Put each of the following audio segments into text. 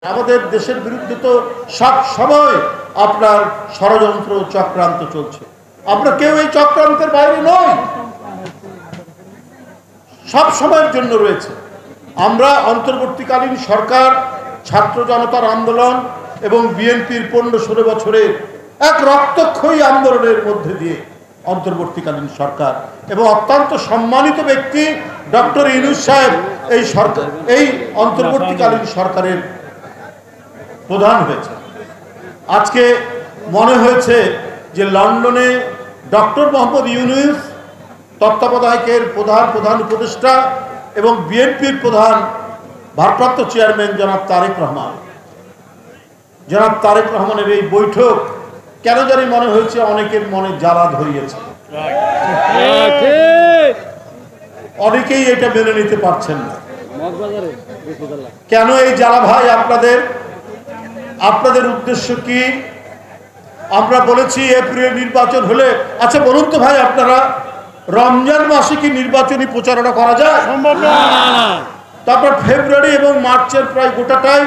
আমাদের দেশের বিরুদ্ধে তো সব সময় আপনার ষড়যন্ত্র চক্রান্ত চলছে। আমরা কেউ এই চক্রান্তের বাইরে নই, সব সময়ের জন্য রয়েছে। আমরা অন্তর্বর্তীকালীন সরকার, ছাত্র জনতার আন্দোলন এবং বিএনপির 15-16 বছরের এক রক্তক্ষয়ী আন্দোলনের মধ্যে দিয়ে অন্তর্বর্তীকালীন সরকার এবং অত্যন্ত সম্মানিত ব্যক্তি ডক্টর ইউনূস সাহেব এই সরকার, এই অন্তর্বর্তীকালীন সরকারের প্রধান হয়েছে। আজকে মনে হয়েছে যে লন্ডনে ডক্টর মোহাম্মদ ইউনূস তত্ত্বাবধায়কের প্রধান উপদেষ্টা এবং বিএনপির প্রধান ভারপ্রাপ্ত চেয়ারম্যান জনাব তারেক রহমানের এই বৈঠক কেন জানি মনে হয়েছে অনেকের মনে জ্বালা ধরিয়েছে। অনেকেই এটা মেনে নিতে পারছেন না। কেন এই জ্বালা ভাই? আপনাদের উদ্দেশ্য কি? আমরা বলেছি এপ্রিলে নির্বাচন হলে, আচ্ছা বলুন তো ভাই, আপনারা রমজান মাসে কি নির্বাচনী প্রচারণা করা যায়? সম্ভব না। তারপর ফেব্রুয়ারি এবং মার্চের প্রায় গোটাটাই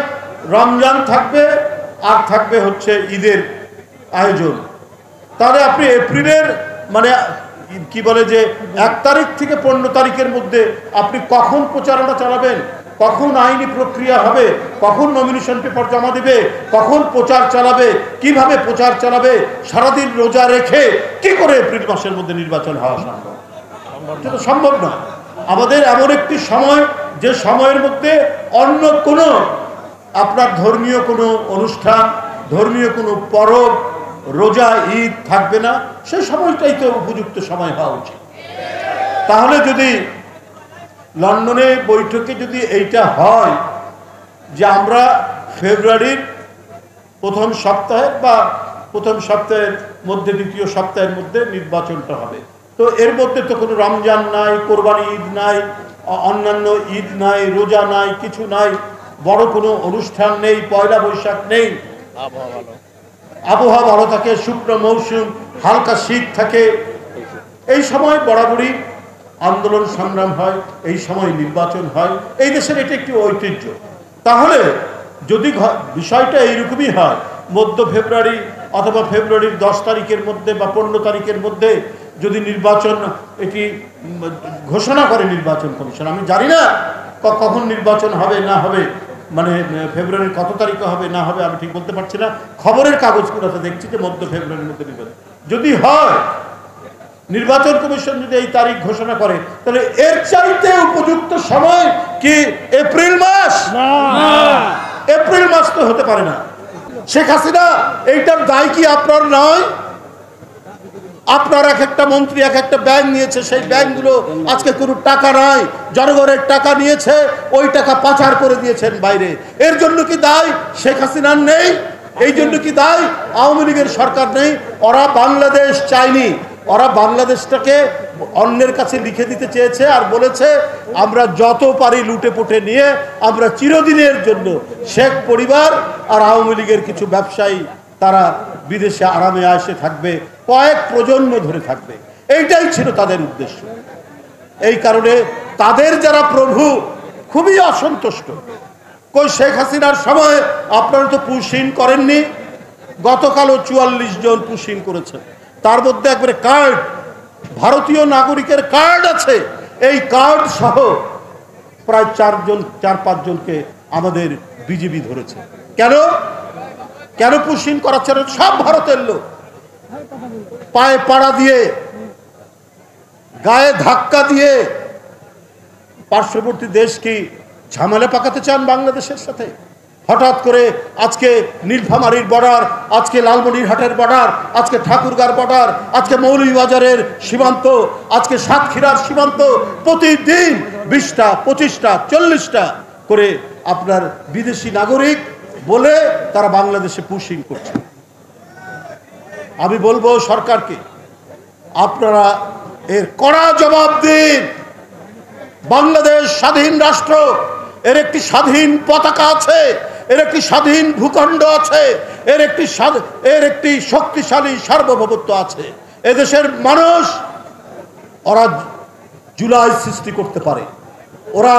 রমজান থাকবে, আর থাকবে হচ্ছে ঈদের আয়োজন। তাহলে আপনি এপ্রিলের মানে কি বলে যে 1 তারিখ থেকে 15 তারিখের মধ্যে আপনি কখন প্রচারণা চালাবেন, কখন আইনি প্রক্রিয়া হবে, কখন নমিনেশন পেপার জমা দেবে, কখন প্রচার চালাবে, কিভাবে প্রচার চালাবে, সারাদিন রোজা রেখে কি করে এপ্রিল মাসের মধ্যে নির্বাচন হওয়া সম্ভব? এটা সম্ভব না। আমাদের এমন একটি সময়, যে সময়ের মধ্যে অন্য কোনো আপনার ধর্মীয় কোনো অনুষ্ঠান, ধর্মীয় কোনো পরব, রোজা, ঈদ থাকবে না। সেই সময়টাই তো উপযুক্ত সময় হওয়া উচিত। তাহলে যদি লন্ডনে বৈঠকে যদি এইটা হয় যে আমরা ফেব্রুয়ারির প্রথম সপ্তাহে বা প্রথম সপ্তাহের মধ্যে, দ্বিতীয় সপ্তাহের মধ্যে নির্বাচনটা হবে, তো এর মধ্যে তো কোনো রমজান নাই, কোরবানি ঈদ নাই, অন্যান্য ঈদ নাই, রোজা নাই, কিছু নাই, বড় কোনো অনুষ্ঠান নেই, পয়লা বৈশাখ নেই, আবহাওয়া ভালো থাকে, শুকনো মৌসুম, হালকা শীত থাকে। এই সময় বরাবরই আন্দোলন সংগ্রাম হয়, এই সময় নির্বাচন হয়। এই দেশের এটা একটি ঐতিহ্য। তাহলে যদি বিষয়টা এইরকমই হয়, মধ্য ফেব্রুয়ারি অথবা ফেব্রুয়ারির 10 তারিখের মধ্যে বা 15 তারিখের মধ্যে যদি নির্বাচন এটি ঘোষণা করে নির্বাচন কমিশন, আমি জানি না কখন নির্বাচন হবে না হবে, মানে ফেব্রুয়ারির কত তারিখে হবে না হবে আমি ঠিক বলতে পারছি না। খবরের কাগজগুলোতে দেখছি যে মধ্য ফেব্রুয়ারির মধ্যে নির্বাচন যদি হয়, নির্বাচন কমিশন যদি এই তারিখ ঘোষণা করে, তাহলে এর চাইতে উপযুক্ত সময় কি এপ্রিল মাস? এপ্রিল মাস তো হতে পারে না। শেখ হাসিনা, এইটার দায় কি আপনার নয়? আপনার এক একটা মন্ত্রী এক একটা ব্যাংক নিয়েছে, সেই ব্যাংকগুলো আজকে কোনো টাকা নাই, জনগণের টাকা নিয়েছে, ওই টাকা পাচার করে দিয়েছেন বাইরে। এর জন্য কি দায় শেখ হাসিনার নেই? এই জন্য কি দায় আওয়ামী লীগের সরকার নেই? ওরা বাংলাদেশ চায়নি, ওরা বাংলাদেশটাকে অন্যের কাছে লিখে দিতে চেয়েছে আর বলেছে আমরা যত পারি লুটে পুটে নিয়ে আমরা চিরদিনের জন্য শেখ পরিবার আর আওয়ামী লীগের কিছু ব্যবসায়ী তারা বিদেশে আরামে আসে থাকবে, কয়েক প্রজন্ম ধরে থাকবে। এইটাই ছিল তাদের উদ্দেশ্য। এই কারণে তাদের যারা প্রভু খুবই অসন্তুষ্ট। কই শেখ হাসিনার সময় আপনারা তো পুশিং করেননি? গতকালও 44 জন পুশিং করেছেন, তার মধ্যে একবারে কার্ড, ভারতীয় নাগরিকের কার্ড আছে। এই কার্ড সহ প্রায় 4-5 জনকে আমাদের বিজেপি ধরেছে। কেন পুশিং করাচ্ছে? সব ভারতের লোক, পায়ে পাড়া দিয়ে, গায়ে ধাক্কা দিয়ে পার্শ্ববর্তী দেশ কি ঝামেলা পাকাতে চান বাংলাদেশের সাথে? হঠাৎ করে আজকে নীলফামারীর বর্ডার, আজকে লালমনিরহাটের বর্ডার, আজকে ঠাকুরগাঁর বর্ডার, আজকে মৌলভীবাজারের সীমান্ত, আজকে সাতক্ষীরার সীমান্ত, প্রতিদিন 20টা 25টা 40টা করে আপনার বিদেশি নাগরিক বলে তারা বাংলাদেশে পুশিং করছে। আমি বলবো সরকারকে, আপনারা এর কড়া জবাব দিন। বাংলাদেশ স্বাধীন রাষ্ট্র, এর একটি স্বাধীন পতাকা আছে, এর একটি স্বাধীন ভূখণ্ড আছে, এর একটি শক্তিশালী সার্বভৌমত্ব আছে। এদেশের মানুষ, ওরা জুলাই সৃষ্টি করতে পারে, ওরা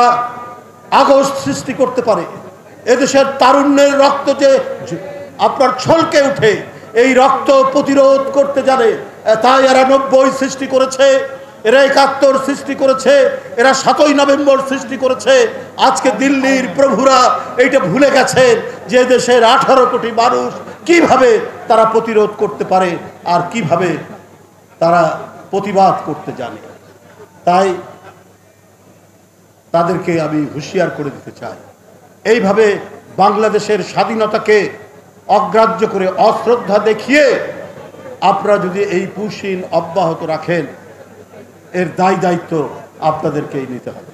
আগস্ট সৃষ্টি করতে পারে, এদেশের তারুণ্যের রক্ত যে আপনার ছলকে উঠে, এই রক্ত প্রতিরোধ করতে জানে। তাই এরা 90 সৃষ্টি করেছে, এরা 71 সৃষ্টি করেছে, এরা 7ই নভেম্বর সৃষ্টি করেছে। আজকে দিল্লির প্রভুরা এইটা ভুলে গেছেন যে দেশের 18 কোটি মানুষ কিভাবে তারা প্রতিরোধ করতে পারে আর কিভাবে তারা প্রতিবাদ করতে জানে। তাই তাদেরকে আমি হুঁশিয়ার করে দিতে চাই, এইভাবে বাংলাদেশের স্বাধীনতাকে অগ্রাহ্য করে অশ্রদ্ধা দেখিয়ে আপনারা যদি এই পুশিন অব্যাহত রাখেন, এর দায় দায়িত্ব আপনাদেরকেই নিতে হবে।